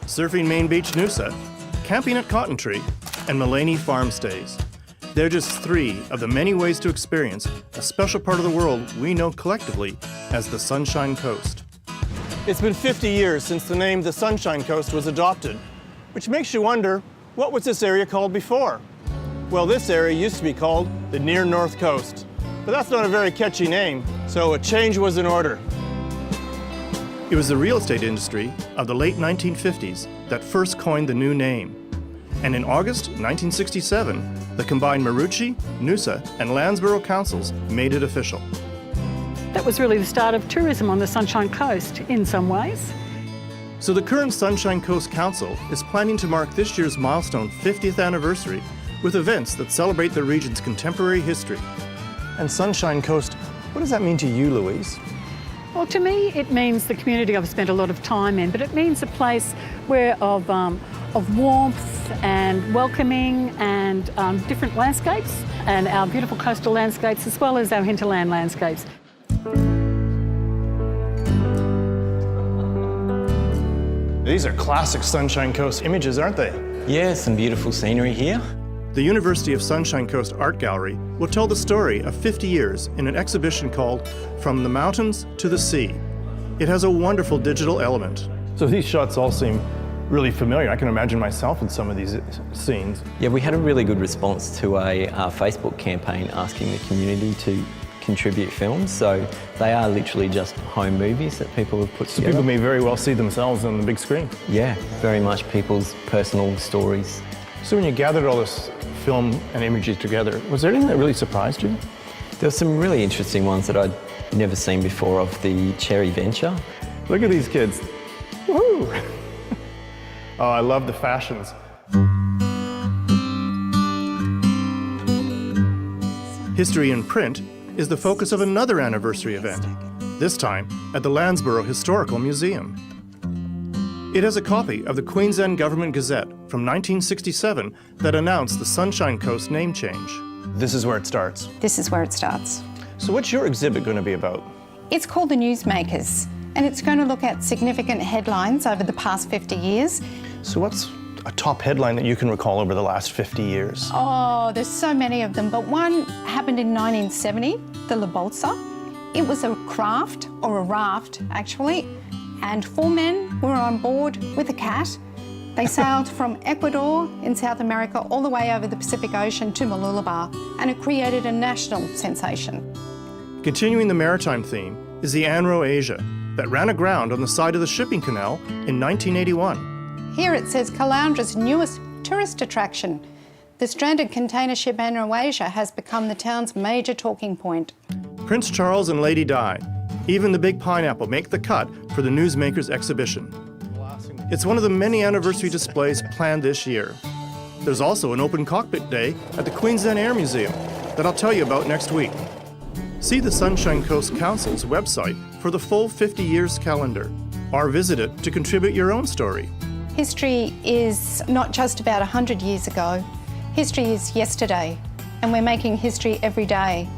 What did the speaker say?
Surfing Main Beach Noosa, camping at Cotton Tree, and Mullaney Farm Stays. They're just three of the many ways to experience a special part of the world we know collectively as the Sunshine Coast. It's been 50 years since the name the Sunshine Coast was adopted, which makes you wonder, what was this area called before? Well, this area used to be called the Near North Coast, but that's not a very catchy name, so a change was in order. It was the real estate industry of the late 1950s that first coined the new name. And in August 1967, the combined Maroochy, Noosa, and Landsborough councils made it official. That was really the start of tourism on the Sunshine Coast in some ways. So the current Sunshine Coast Council is planning to mark this year's milestone 50th anniversary with events that celebrate the region's contemporary history. And Sunshine Coast, what does that mean to you, Louise? Well, to me, it means the community I've spent a lot of time in, but it means a place where of warmth and welcoming and different landscapes, and our beautiful coastal landscapes as well as our hinterland landscapes. These are classic Sunshine Coast images, aren't they? Yeah, some beautiful scenery here. The University of Sunshine Coast Art Gallery will tell the story of 50 years in an exhibition called From the Mountains to the Sea. It has a wonderful digital element. So these shots all seem really familiar. I can imagine myself in some of these scenes. Yeah, we had a really good response to a Facebook campaign asking the community to contribute films. So they are literally just home movies that people have put together. People may very well see themselves on the big screen. Yeah, very much people's personal stories. So when you gathered all this film and images together, was there anything that really surprised you? There were some really interesting ones that I'd never seen before of the Cherry Venture. Look at these kids. Woo! Oh, I love the fashions. History in Print is the focus of another anniversary event, this time at the Landsborough Historical Museum. It has a copy of the Queen's End Government Gazette from 1967 that announced the Sunshine Coast name change. This is where it starts. This is where it starts. So what's your exhibit going to be about? It's called The Newsmakers, and it's going to look at significant headlines over the past 50 years. So what's a top headline that you can recall over the last 50 years? Oh, there's so many of them, but one happened in 1970, the La Bolsa. It was a craft, or a raft actually, and 4 men were on board with a cat. They sailed from Ecuador in South America all the way over the Pacific Ocean to Mooloolaba, and it created a national sensation. Continuing the maritime theme is the Anro Asia that ran aground on the side of the shipping canal in 1981. Here it says Calandra's newest tourist attraction. The stranded container ship Anro Asia has become the town's major talking point. Prince Charles and Lady Di, even the Big Pineapple make the cut for the Newsmakers exhibition. It's one of the many anniversary displays planned this year. There's also an open cockpit day at the Queen's End Air Museum that I'll tell you about next week. See the Sunshine Coast Council's website for the full 50 years calendar, or visit it to contribute your own story. History is not just about 100 years ago. History is yesterday, and we're making history every day.